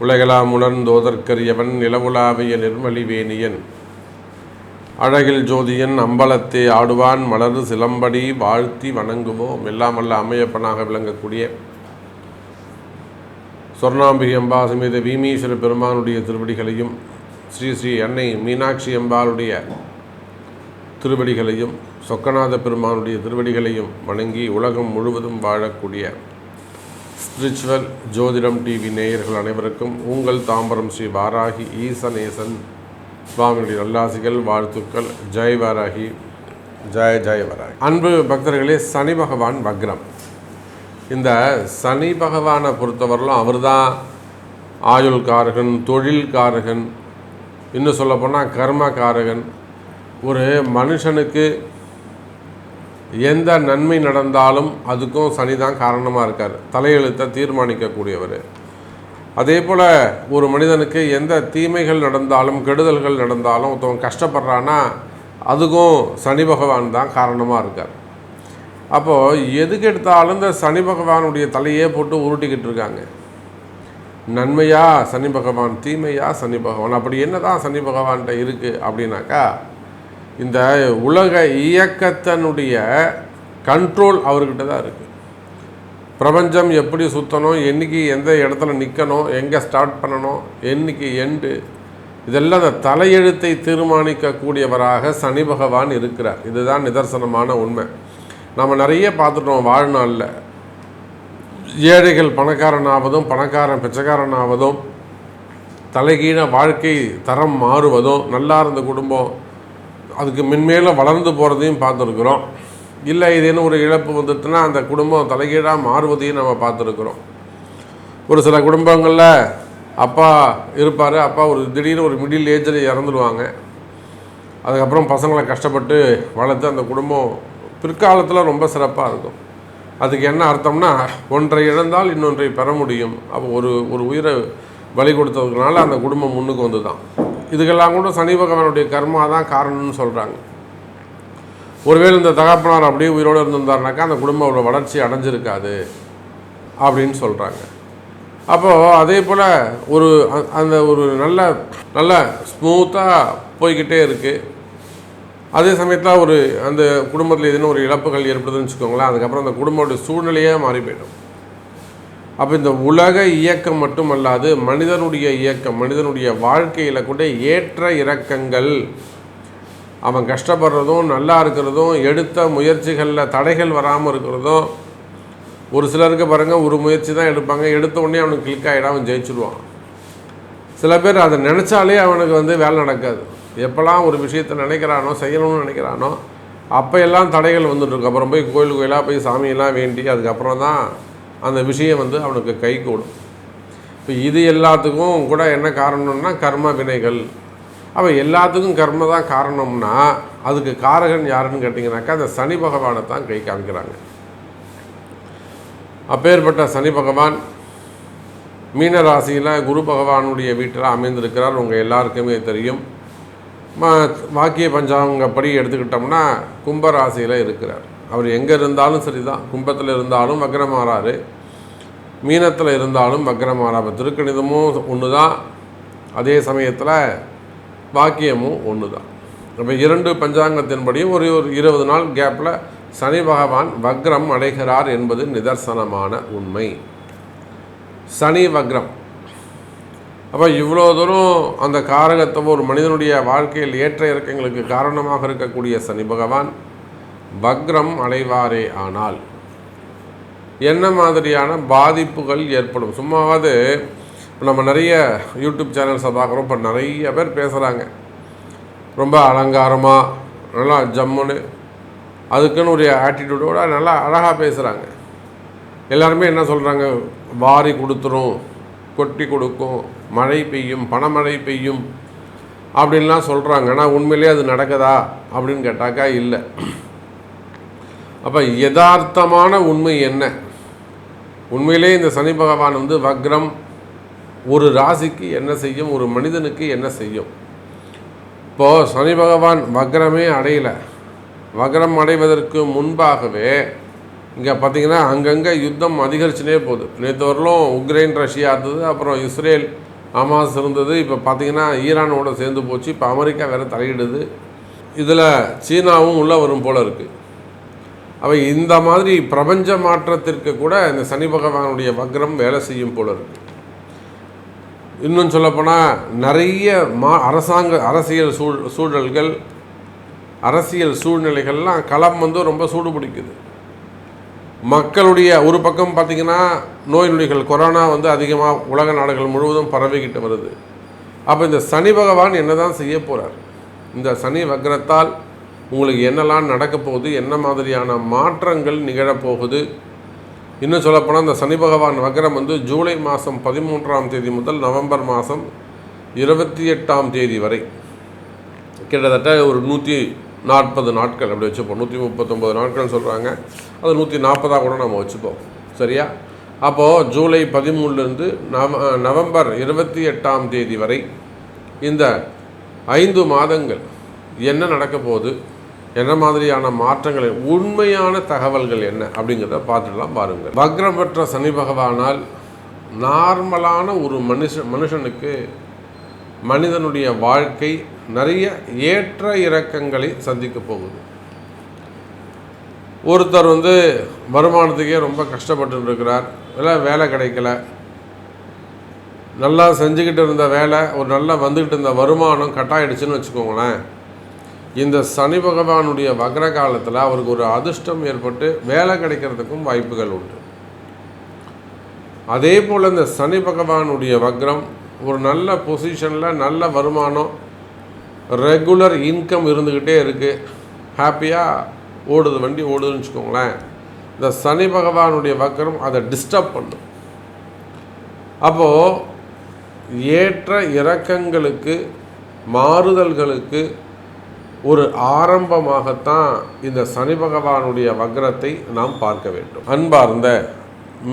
உலகெலாம் உணர்ந்தோதற்கரியவன் நிலவுலாவிய நிர்மலிவேணியன் அழகில் ஜோதியன் அம்பலத்தே ஆடுவான் மலர் சிலம்படி வாழ்த்தி வணங்குவோம். எல்லாம் அல்ல அம்மையப்பனாக விளங்கக்கூடிய சொர்ணாம்பிகை அம்பா சமேத வீமீஸ்வர பெருமானுடைய திருவடிகளையும் ஸ்ரீ ஸ்ரீ அன்னை மீனாட்சி அம்பாளுடைய திருவடிகளையும் சொக்கநாத பெருமானுடைய திருவடிகளையும் வணங்கி உலகம் முழுவதும் வாழக்கூடிய ஸ்பிரிச்சுவல் ஜோதிடம் டிவி நேயர்கள் அனைவருக்கும் உங்கள் தாம்பரம் ஸ்ரீ வாராகி ஈசநேசன் சுவாமிகளுடைய நல்லாசிகள் வாழ்த்துக்கள். ஜெய் வாராகி, ஜெய ஜெய வாராகி. அன்பு பக்தர்களே, சனி பகவான் வக்ரம். இந்த சனி பகவானை பொறுத்தவரையிலும் அவர் தான் ஆயுள்காரகன், தொழில்காரகன், இன்னும் சொல்லப்போனால் கர்மகாரகன். ஒரு மனுஷனுக்கு எந்த நன்மை நடந்தாலும் அதுக்கும் சனி தான் காரணமாக இருக்கார், தலையெழுத்தை தீர்மானிக்கக்கூடியவர். அதே போல் ஒரு மனிதனுக்கு எந்த தீமைகள் நடந்தாலும் கெடுதல்கள் நடந்தாலும் ஒருத்தவன் கஷ்டப்படுறான்னா அதுக்கும் சனி பகவான் தான் காரணமாக இருக்கார். அப்போது எதுக்கு எடுத்தாலும் இந்த சனி பகவானுடைய தலையே போட்டு உருட்டிக்கிட்டு இருக்காங்க. நன்மையா சனி பகவான், தீமையா சனி பகவான், அப்படி என்ன தான் சனி பகவான்கிட்ட இருக்குது அப்படின்னாக்கா, இந்த உலக இயக்கத்தினுடைய கண்ட்ரோல் அவர்கிட்ட தான் இருக்குது. பிரபஞ்சம் எப்படி சுற்றணும், என்றைக்கு எந்த இடத்துல நிற்கணும், எங்கே ஸ்டார்ட் பண்ணணும், என்றைக்கு எண்டு, இதெல்லாம் அந்த தலையெழுத்தை தீர்மானிக்கக்கூடியவராக சனி பகவான் இருக்கிறார். இதுதான் நிதர்சனமான உண்மை. நம்ம நிறைய பார்த்துட்டோம் வாழ்நாளில். ஏழைகள் பணக்காரனாவதும், பணக்காரன் பிச்சைக்காரனாவதும், தலைகீழ வாழ்க்கை தரம் மாறுவதும், நல்லா இருந்த குடும்பம் அதுக்கு மென்மேலும் வளர்ந்து போகிறதையும் பார்த்துருக்குறோம். இல்லை இதேன்னு ஒரு இழப்பு வந்துட்டுனா அந்த குடும்பம் தலைகீழாக மாறுவதையும் நம்ம பார்த்துருக்குறோம். ஒரு சில குடும்பங்களில் அப்பா இருப்பார், அப்பா ஒரு திடீர்னு ஒரு மிடில் ஏஜில் இறந்துடுவாங்க. அதுக்கப்புறம் பசங்களை கஷ்டப்பட்டு வளர்த்து அந்த குடும்பம் பிற்காலத்தில் ரொம்ப சிறப்பாக இருக்கும். அதுக்கு என்ன அர்த்தம்னா, ஒன்றை இழந்தால் இன்னொன்றை பெற முடியும். அப்போ ஒரு உயிரை பலி கொடுத்ததுனால அந்த குடும்பம் முன்னுக்கு வந்து தான். இதுக்கெல்லாம் கூட சனி பகவானுடைய கர்மா தான் காரணம்னு சொல்கிறாங்க. ஒருவேளை இந்த தகப்பனார் அப்படியே உயிரோடு இருந்திருந்தாருனாக்கா அந்த குடும்பம் அவ்வளோ வளர்ச்சி அடைஞ்சிருக்காது அப்படின்னு சொல்கிறாங்க. அப்போது அதே போல் ஒரு நல்ல ஸ்மூத்தாக போய்கிட்டே இருக்குது. அதே சமயத்தில் அந்த குடும்பத்தில் எதுன்னு ஒரு இழப்புகள் ஏற்படுதுன்னு வச்சுக்கோங்களேன், அதுக்கப்புறம் அந்த குடும்பத்துடைய சூழ்நிலையே மாறி போயிடும். அப்போ இந்த உலக இயக்கம் மட்டுமல்லாது மனிதனுடைய இயக்கம், மனிதனுடைய வாழ்க்கையில் கூட ஏற்ற இறக்கங்கள், அவன் கஷ்டப்படுறதும் நல்லா இருக்கிறதும், எடுத்த முயற்சிகளில் தடைகள் வராமல் இருக்கிறதும். ஒரு சிலருக்கு பாருங்கள், ஒரு முயற்சி தான் எடுப்பாங்க, எடுத்த உடனே அவனுக்கு கிளிக் ஆகிடும், அவன் ஜெயிச்சுடுவான். சில பேர் அதை நினச்சாலே அவனுக்கு வேலை நடக்காது. எப்போல்லாம் ஒரு விஷயத்தை நினைக்கிறானோ, செய்யணும்னு நினைக்கிறானோ, அப்போ எல்லாம் தடைகள் வந்துட்டுருக்கு. அப்புறம் போய் கோயிலாக போய் சாமியெல்லாம் வேண்டி அதுக்கப்புறம் தான் அந்த விஷயம் அவனுக்கு கை கூடும். இப்போ இது எல்லாத்துக்கும் கூட என்ன காரணம்னா கர்ம வினைகள். அப்போ எல்லாத்துக்கும் கர்ம தான் காரணம்னா அதுக்கு காரகன் யாருன்னு கேட்டிங்கனாக்கா அந்த சனி பகவானை தான் கை காமிக்கிறாங்க. அப்பேற்பட்ட சனி பகவான் மீன ராசியில் குரு பகவானுடைய வீட்டில் அமைந்திருக்கிறார். உங்கள் எல்லாருக்குமே தெரியும். வாக்கிய பஞ்சாங்கப்படி எடுத்துக்கிட்டோம்னா கும்பராசியில் இருக்கிறார். அவர் எங்கே இருந்தாலும் சரி தான், கும்பத்தில் இருந்தாலும் வக்ரமாறாரு, மீனத்தில் இருந்தாலும் வக்ரமாறாரு. திருக்கணிதமும் ஒன்று தான், அதே சமயத்தில் வாக்கியமும் ஒன்று தான். இப்போ இரண்டு பஞ்சாங்கத்தின்படியும் ஒரு 20 நாள் கேப்பில் சனி பகவான் வக்ரம் அடைகிறார் என்பது நிதர்சனமான உண்மை. சனி வக்ரம். அப்போ இவ்வளோ தூரம் அந்த காரகத்தை ஒரு மனிதனுடைய வாழ்க்கையில் ஏற்ற இறக்கங்களுக்கு காரணமாக இருக்கக்கூடிய சனி பகவான் வக்ரம் அடைவாரே ஆனால் என்ன மாதிரியான பாதிப்புகள் ஏற்படும்? சும்மாவது நம்ம நிறைய யூடியூப் சேனல்ஸை பார்க்குறோம். இப்போ நிறைய பேர் பேசுகிறாங்க, ரொம்ப அலங்காரமாக நல்லா ஜம்முன்னு அதுக்குன்னு ஒரு ஆட்டிடியூடோட நல்லா அழகாக பேசுகிறாங்க. எல்லாருமே என்ன சொல்கிறாங்க, வாரி கொடுத்துரும், கொட்டி கொடுக்கும், மழை பெய்யும், பணமழை பெய்யும் அப்படின்லாம் சொல்கிறாங்க. ஆனால் உண்மையிலே அது நடக்குதா அப்படின்னு கேட்டாக்கா இல்லை. அப்போ யதார்த்தமான உண்மை என்ன? உண்மையிலே இந்த சனி பகவான் வக்ரம் ஒரு ராசிக்கு என்ன செய்யும், ஒரு மனிதனுக்கு என்ன செய்யும்? இப்போது சனி பகவான் வக்ரமே அடையலை. வக்ரம் அடைவதற்கு முன்பாகவே இங்கே பார்த்திங்கன்னா அங்கங்கே யுத்தம் அதிகரிச்சுனே போகுது. நேற்று வரலும் உக்ரைன் ரஷ்யா இருந்தது, அப்புறம் இஸ்ரேல் ஹமாஸ் இருந்தது, இப்போ பார்த்திங்கன்னா ஈரானோட சேர்ந்து போச்சு, இப்போ அமெரிக்கா வேறு தலையிடுது, இதில் சீனாவும் உள்ளே வரும் போல் இருக்குது. அவை இந்த மாதிரி பிரபஞ்ச மாற்றத்திற்கு கூட இந்த சனி பகவானுடைய வக்ரம் வேலை செய்யும் போல் இருக்குது. இன்னும் சொல்லப்போனால் நிறைய அரசியல் சூழ்நிலைகள்லாம் களம் ரொம்ப சூடு பிடிக்குது. மக்களுடைய ஒரு பக்கம் பார்த்திங்கன்னா நோய் நொடிகள் கொரோனா அதிகமாக உலக நாடுகள் முழுவதும் பரவிக்கிட்டு வருது. அப்போ இந்த சனி பகவான் என்ன தான் செய்ய போகிறார்? இந்த சனி வக்ரத்தால் உங்களுக்கு என்னெல்லாம் நடக்க போகுது, என்ன மாதிரியான மாற்றங்கள் நிகழப்போகுது? இன்னும் சொல்லப்போனால் இந்த சனி பகவான் வக்ரம் ஜூலை மாதம் 13ஆம் தேதி முதல் நவம்பர் மாதம் 28ஆம் தேதி வரை கிட்டத்தட்ட ஒரு 140 நாட்கள் அப்படி வச்சுப்போம். 139 நாட்கள் சொல்கிறாங்க, அது 140 கூட நம்ம வச்சுப்போம், சரியா? அப்போது ஜூலை 13லேருந்து நவம்பர் 28ஆம் தேதி வரை இந்த 5 மாதங்கள் என்ன நடக்க போகுது, என்ன மாதிரியான மாற்றங்கள், உண்மையான தகவல்கள் என்ன அப்படிங்கிறத பார்த்துடலாம் பாருங்கள். வக்ரம் பெற்ற சனி பகவானால் நார்மலான ஒரு மனுஷனுக்கு மனிதனுடைய வாழ்க்கை நிறைய ஏற்ற இறக்கங்களை சந்திக்க போகுது. ஒருத்தர் வருமானத்துக்கே ரொம்ப கஷ்டப்பட்டு இருக்கிறார், இல்லை வேலை கிடைக்கல, நல்லா செஞ்சுக்கிட்டு இருந்த வேலை, ஒரு நல்லா வந்துக்கிட்டு இருந்த வருமானம் கட்டாயிடுச்சுன்னு வச்சுக்கோங்களேன். இந்த சனி பகவானுடைய வக்ர காலத்தில் அவருக்கு ஒரு அதிர்ஷ்டம் ஏற்பட்டு வேலை கிடைக்கிறதுக்கும் வாய்ப்புகள் உண்டு. அதே போல் இந்த சனி பகவானுடைய வக்ரம் ஒரு நல்ல பொசிஷனில் நல்ல வருமானம், ரெகுலர் இன்கம் இருந்துக்கிட்டே இருக்குது, ஹாப்பியாக ஓடுது, வண்டி ஓடுதுன்னு வச்சுக்கோங்களேன். இந்த சனி பகவானுடைய வக்ரம் அதை டிஸ்டர்ப் பண்ணும். அப்போது ஏற்ற இறக்கங்களுக்கு, மாறுதல்களுக்கு ஒரு ஆரம்பமாகத்தான் இந்த சனி பகவானுடைய வக்ரத்தை நாம் பார்க்க வேண்டும். அன்பார்ந்த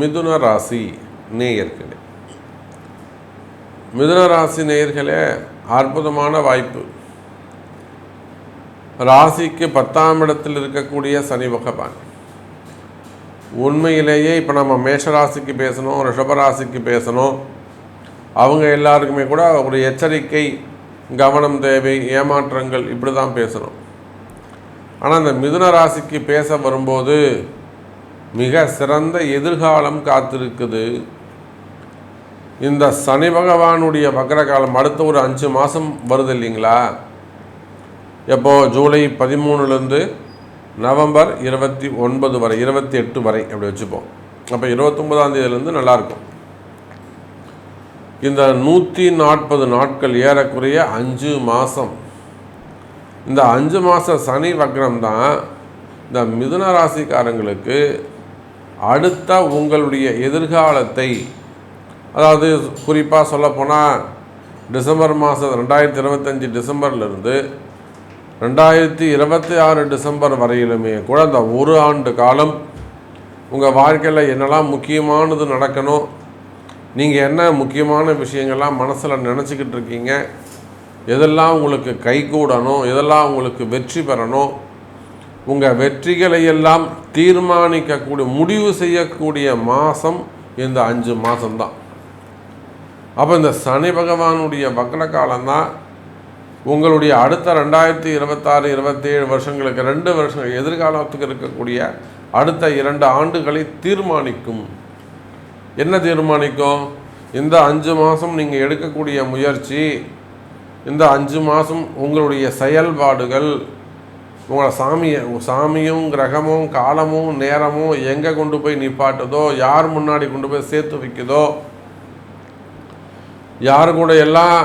மிதுன ராசி நேயர்களே, மிதுன ராசி நேயர்களே, அற்புதமான வாய்ப்பு. ராசிக்கு 10ஆம் இடத்தில் இருக்கக்கூடிய சனி பகவான் உண்மையிலேயே இப்போ நம்ம மேஷராசிக்கு பேசணும், ரிஷபராசிக்கு பேசணும், அவங்க எல்லாருக்குமே கூட ஒரு எச்சரிக்கை, கவனம் தேவை, ஏமாற்றங்கள், இப்படி தான் பேசணும். ஆனால் இந்த மிதுன ராசிக்கு பேச வரும்போது மிக சிறந்த எதிர்காலம் காத்திருக்குது. இந்த சனி பகவானுடைய வக்ர காலம் அடுத்த ஒரு 5 மாதம் வருது இல்லைங்களா? எப்போது ஜூலை 13லேருந்து நவம்பர் 29 வரை, 28 வரை அப்படி வச்சுப்போம். அப்போ 29ஆம் தேதியிலேருந்து நல்லாயிருக்கும். இந்த 140 நாட்கள், ஏறக்குறைய 5 மாதம். இந்த 5 மாத சனி வக்ரம் தான் இந்த மிதுன ராசிக்காரங்களுக்கு அடுத்த உங்களுடைய எதிர்காலத்தை, அதாவது குறிப்பாக சொல்லப்போனால் டிசம்பர் மாதம் 2025 டிசம்பர்லேருந்து 2026 டிசம்பர் வரையிலுமே கூட இந்த ஒரு ஆண்டு காலம் உங்கள் வாழ்க்கையில் என்னெல்லாம் முக்கியமானது நடக்கணும், நீங்கள் என்ன முக்கியமான விஷயங்கள்லாம் மனசில் நினச்சிக்கிட்டு இருக்கீங்க, எதெல்லாம் உங்களுக்கு கைகூடணும், எதெல்லாம் உங்களுக்கு வெற்றி பெறணும், உங்கள் வெற்றிகளை எல்லாம் தீர்மானிக்கக்கூடிய, முடிவு செய்யக்கூடிய மாதம் இந்த 5 மாதம்தான். அப்போ இந்த சனி பகவானுடைய வக்ர காலம்தான் உங்களுடைய அடுத்த 2026, 27 வருஷங்களுக்கு, 2 வருஷங்கள் எதிர்காலத்துக்கு இருக்கக்கூடிய அடுத்த 2 ஆண்டுகளை தீர்மானிக்கும். என்ன தீர்மானிக்கும்? இந்த 5 மாதம் நீங்கள் எடுக்கக்கூடிய முயற்சி, இந்த 5 மாதம் உங்களுடைய செயல்பாடுகள், உங்களை சாமியும் கிரகமும் காலமும் நேரமும் எங்கே கொண்டு போய் நிப்பாட்டுதோ, யார் முன்னாடி கொண்டு போய் சேர்த்து வைக்குதோ, யார் கூட எல்லாம்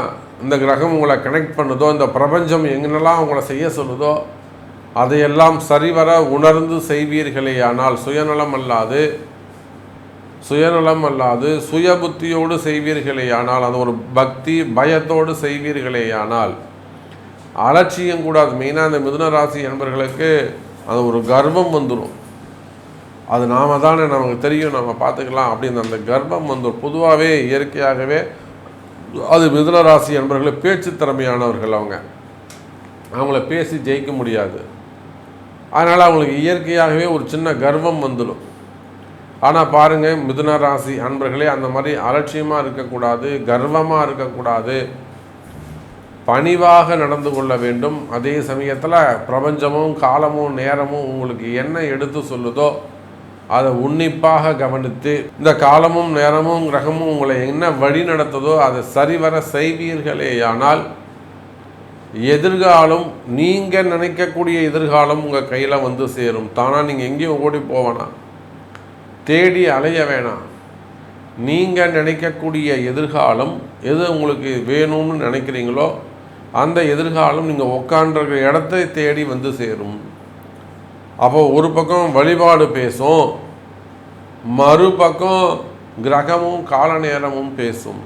இந்த கிரகம் உங்களை கனெக்ட் பண்ணுதோ, இந்த பிரபஞ்சம் எங்கென்னெல்லாம் உங்களை செய்ய சொல்லுதோ அதையெல்லாம் சரிவர உணர்ந்து செய்வீர்களே ஆனால், சுயநலம் அல்லாது சுய புத்தியோடு செய்வீர்களே ஆனால், அது ஒரு பக்தி பயத்தோடு செய்வீர்களே ஆனால், அலட்சியம் கூடாது. மெயினாக இந்த மிதுன ராசி என்பவர்களுக்கு அது ஒரு கர்வம் வந்துடும். அது நாம் தானே, நமக்கு தெரியும், நம்ம பார்த்துக்கலாம் அப்படின்னு அந்த கர்வம் வந்துடும். பொதுவாகவே இயற்கையாகவே அது மிதுன ராசி என்பவர்களே பேச்சு திறமையானவர்கள். அவங்கள பேசி ஜெயிக்க முடியாது. அதனால் அவங்களுக்கு இயற்கையாகவே ஒரு சின்ன கர்வம் வந்துடும். ஆனால் பாருங்கள் மிதுன ராசி அன்பர்களே, அந்த மாதிரி அலட்சியமாக இருக்கக்கூடாது, கர்வமாக இருக்கக்கூடாது, பணிவாக நடந்து கொள்ள வேண்டும். அதே சமயத்தில் பிரபஞ்சமும் காலமும் நேரமும் உங்களுக்கு என்ன எடுத்து சொல்லுதோ அதை உன்னிப்பாக கவனித்து, இந்த காலமும் நேரமும் கிரகமும் உங்களை என்ன வழி நடத்துதோ அதை சரிவர செய்வீர்களேயானால் எதிர்காலம், நீங்கள் நினைக்கக்கூடிய எதிர்காலம் உங்கள் கையில் வந்து சேரும். தானாக நீங்கள் எங்கேயும் ஓடி போவேணாம், தேடி அலைய வேணாம். நீங்கள் நினைக்கக்கூடிய எதிர்காலம் எது உங்களுக்கு வேணும்னு நினைக்கிறீங்களோ அந்த எதிர்காலம் நீங்கள் உட்காண்டிருக்கிற இடத்தை தேடி வந்து சேரும். அப்போ ஒரு பக்கம் வழிபாடு பேசும், மறுபக்கம் கிரகமும் கால நேரமும் பேசும்.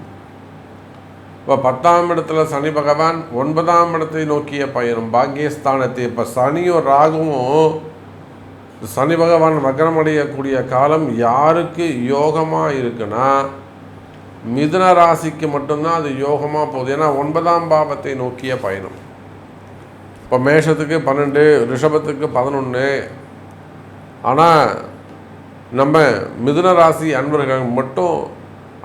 இப்போ 10ஆம் இடத்துல சனி பகவான் 9ஆம் இடத்தை நோக்கிய பயணம், பாக்கியஸ்தானத்தை. இப்போ சனியும் ராகுவும் சனி பகவான் வக்ரம் அடையக்கூடிய காலம் யாருக்கு யோகமாக இருக்குன்னா மிதுன ராசிக்கு மட்டும்தான் அது யோகமாக போகுது. ஏன்னா 9ஆம் பாவத்தை நோக்கிய பயணம். இப்போ மேஷத்துக்கு 12, ரிஷபத்துக்கு 11. ஆனால் நம்ம மிதுன ராசி அன்பர்கள் மட்டும்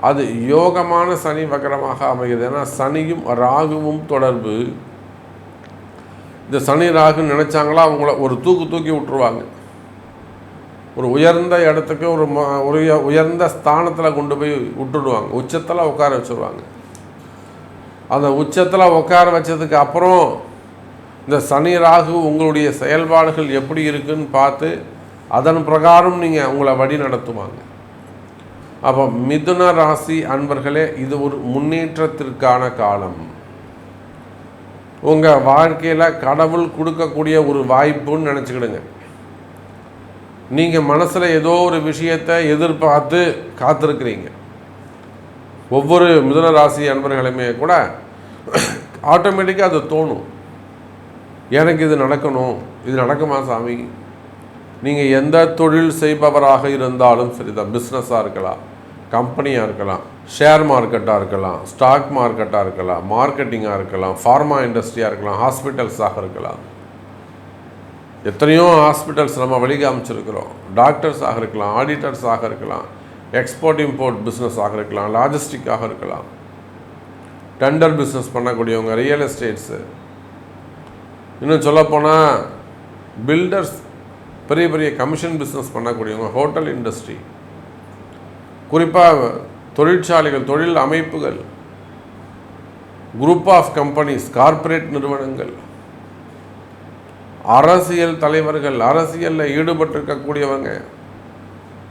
அது யோகமான சனி வக்ரமாக அமைகிறது. ஏன்னா சனியும் ராகுவும் தொடர்பு. இந்த சனி ராகு நினச்சாங்களா அவங்கள ஒரு தூக்கி விட்டுருவாங்க. ஒரு உயர்ந்த இடத்துக்கு ஒரு உயர்ந்த ஸ்தானத்தில் கொண்டு போய் விட்டுடுவாங்க, உச்சத்தில் உட்கார வச்சுருவாங்க. அந்த உச்சத்தில் உட்கார வச்சதுக்கு அப்புறம் இந்த சனி ராகு உங்களுடைய செயல்பாடுகள் எப்படி இருக்குன்னு பார்த்து அதன் பிரகாரம் நீங்கள் உங்களை வழி நடத்துவாங்க. அப்போ மிதுன ராசி அன்பர்களே, இது ஒரு முன்னேற்றத்திற்கான காலம். உங்கள் வாழ்க்கையில் கடவுள் கொடுக்கக்கூடிய ஒரு வாய்ப்புன்னு நினச்சிக்கிடுங்க. நீங்கள் மனசில் ஏதோ ஒரு விஷயத்தை எதிர்பார்த்து காத்திருக்கிறீங்க. ஒவ்வொரு மிதுன ராசி அன்பர்களுமே கூட ஆட்டோமேட்டிக்காக அது தோணும், எனக்கு இது நடக்கணும், இது நடக்குமா சாமி. நீங்கள் எந்த தொழில் செய்பவராக இருந்தாலும் சரிதான், பிஸ்னஸாக இருக்கலாம், கம்பெனியாக இருக்கலாம், ஷேர் மார்க்கெட்டாக இருக்கலாம், ஸ்டாக் மார்க்கெட்டாக இருக்கலாம், மார்க்கெட்டிங்காக இருக்கலாம், ஃபார்மா இண்டஸ்ட்ரியாக இருக்கலாம், ஹாஸ்பிட்டல்ஸாக இருக்கலாம். எத்தனையோ ஹாஸ்பிட்டல்ஸ் நம்ம வழி காமிச்சிருக்கிறோம். டாக்டர்ஸாக இருக்கலாம், ஆடிட்டர்ஸாக இருக்கலாம், எக்ஸ்போர்ட் இம்போர்ட் பிஸ்னஸாக இருக்கலாம், லாஜிஸ்டிக்காக இருக்கலாம், டெண்டர் பிஸ்னஸ் பண்ணக்கூடியவங்க, ரியல் எஸ்டேட்ஸு, இன்னும் சொல்லப்போனால் பில்டர்ஸ், பெரிய பெரிய கமிஷன் பிஸ்னஸ் பண்ணக்கூடியவங்க, ஹோட்டல் இண்டஸ்ட்ரி, குறிப்பாக தொழிற்சாலைகள், தொழில் அமைப்புகள், குரூப் ஆஃப் கம்பெனிஸ், கார்ப்பரேட் நிறுவனங்கள், அரசியல் தலைவர்கள், அரசியலில் ஈடுபட்டிருக்கக்கூடியவங்க,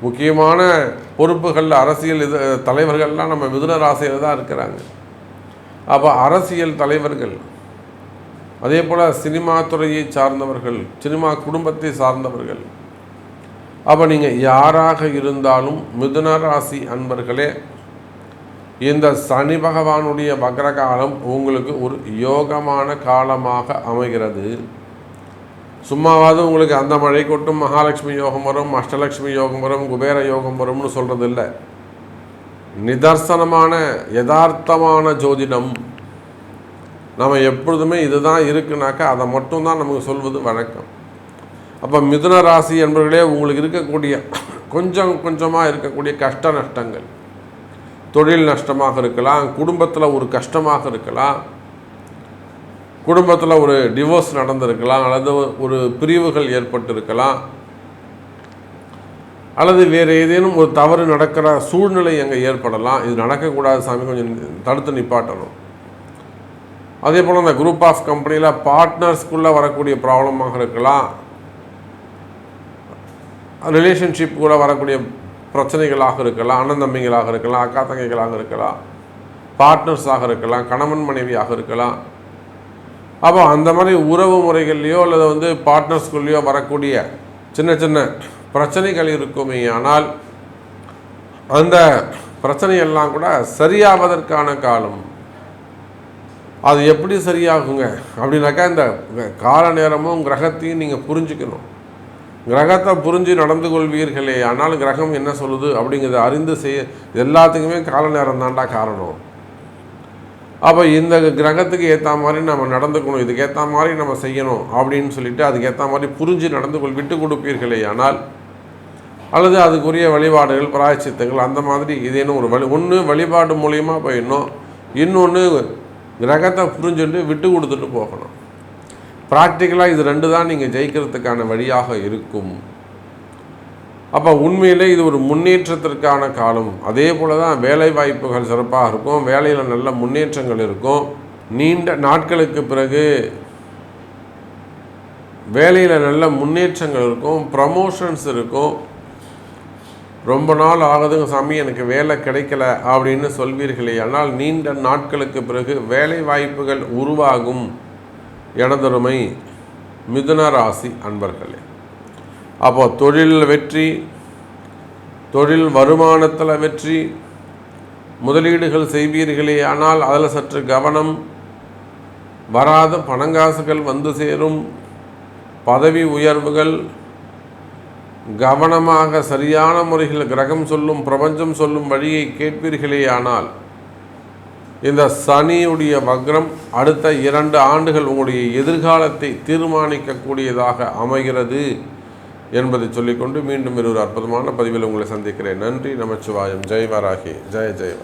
முக்கியமான பொறுப்புகளில் அரசியல் தலைவர்கள்லாம் நம்ம மிதுன ராசியில் தான் இருக்கிறாங்க. அப்போ அரசியல் தலைவர்கள், அதே போல் சினிமா துறையை சார்ந்தவர்கள், சினிமா குடும்பத்தை சார்ந்தவர்கள், அப்போ நீங்கள் யாராக இருந்தாலும் மிதுன ராசி அன்பர்களே, இந்த சனி பகவானுடைய வக்ரகாலம் உங்களுக்கு ஒரு யோகமான காலமாக அமைகிறது. சும்மாவாவது உங்களுக்கு அந்த மழை கொட்டும் மகாலட்சுமி யோகம் வரும், அஷ்டலட்சுமி யோகம் வரும், குபேர யோகம் வரும்னு சொல்கிறது இல்லை. நிதர்சனமான யதார்த்தமான ஜோதிடம். நம்ம எப்பொழுதுமே இதுதான் இருக்குனாக்கா அதை மட்டும்தான் நமக்கு சொல்வது வழக்கம். அப்போ மிதுன ராசி என்பவர்களே, உங்களுக்கு இருக்கக்கூடிய கொஞ்சம் கொஞ்சமாக இருக்கக்கூடிய கஷ்ட நஷ்டங்கள், தொழில் நஷ்டமாக இருக்கலாம், குடும்பத்தில் ஒரு கஷ்டமாக இருக்கலாம், குடும்பத்தில் ஒரு டிவோர்ஸ் நடந்திருக்கலாம், அல்லது ஒரு பிரிவுகள் ஏற்பட்டிருக்கலாம், அல்லது வேறு ஏதேனும் ஒரு தவறு நடக்கிற சூழ்நிலை அங்கே ஏற்படலாம். இது நடக்கக்கூடாது சாமி, கொஞ்சம் தடுத்து நிப்பாட்டணும். அதே போல் அந்த குரூப் ஆஃப் கம்பெனியில் பார்ட்னர்ஸ்குள்ளே வரக்கூடிய ப்ராப்ளமாக இருக்கலாம், ரிலேஷன்ஷிப் கூட வரக்கூடிய பிரச்சனைகளாக இருக்கலாம், அண்ணன் தம்பிகளாக இருக்கலாம், அக்கா தங்கைகளாக இருக்கலாம், பார்ட்னர்ஸாக இருக்கலாம், கணவன் மனைவியாக இருக்கலாம். அப்போ அந்த மாதிரி உறவு முறைகள்லையோ அல்லது பார்ட்னர்ஸ்குள்ளேயோ வரக்கூடிய சின்ன சின்ன பிரச்சனைகள் இருக்குமே. ஆனால் அந்த பிரச்சனையெல்லாம் கூட சரியாவதற்கான காலம். அது எப்படி சரியாகுங்க அப்படின்னாக்கா, இந்த கால நேரமும் கிரகத்தையும் நீங்கள் புரிஞ்சுக்கணும். கிரகத்தை புரிஞ்சு நடந்து கொள்வீர்களே ஆனால் கிரகம் என்ன சொல்லுது அப்படிங்கிறத அறிந்து செய்ய எல்லாத்துக்குமே கால நேரம் தாண்டா காரணம். அப்போ இந்த கிரகத்துக்கு ஏற்ற மாதிரி நம்ம நடந்துக்கணும், இதுக்கு ஏற்ற மாதிரி நம்ம செய்யணும் அப்படின்னு சொல்லிட்டு அதுக்கு ஏற்ற மாதிரி புரிஞ்சு நடந்து விட்டு கொடுப்பீர்களே ஆனால் அல்லது அதுக்குரிய வழிபாடுகள் பிராயச்சித்தங்கள் அந்த மாதிரி இதேனும் ஒரு ஒன்று வழிபாடு மூலியமாக போயிடணும், இன்னொன்று கிரகத்தை புரிஞ்சுட்டு விட்டு கொடுத்துட்டு போகணும். ப்ராக்டிக்கலாக இது 2 தான் நீங்கள் ஜெயிக்கிறதுக்கான வழியாக இருக்கும். அப்போ உண்மையிலே இது ஒரு முன்னேற்றத்திற்கான காலம். அதே போல் தான் வேலை வாய்ப்புகள் சிறப்பாக இருக்கும், வேலையில் நல்ல முன்னேற்றங்கள் இருக்கும். நீண்ட நாட்களுக்கு பிறகு வேலையில் நல்ல முன்னேற்றங்கள் இருக்கும், ப்ரமோஷன்ஸ் இருக்கும். ரொம்ப நாள் ஆகுதுங்க சாமி எனக்கு வேலை கிடைக்கல அப்படின்னு சொல்வீர்களே, ஆனால் நீண்ட நாட்களுக்கு பிறகு வேலை வாய்ப்புகள் உருவாகும். எனதருமை மிதுன ராசி அன்பர்களே, அப்போ தொழில் வெற்றி, தொழில் வருமானத்தில் வெற்றி, முதலீடுகள் செய்வீர்களே ஆனால் அதில் சற்று கவனம். வராத பணங்காசுகள் வந்து சேரும், பதவி உயர்வுகள். கவனமாக சரியான முறையில் கிரகம் சொல்லும் பிரபஞ்சம் சொல்லும் வழியை கேட்பீர்களே ஆனால் இந்த சனியுடைய வக்ரம் அடுத்த 2 ஆண்டுகள் உங்களுடைய எதிர்காலத்தை தீர்மானிக்கக்கூடியதாக அமைகிறது என்பதை சொல்லிக்கொண்டு மீண்டும் ஒரு அற்புதமான பதிவில் உங்களை சந்திக்கிறேன். நன்றி. நமச்சிவாயம். ஜெய் வராகி. ஜெய ஜெய.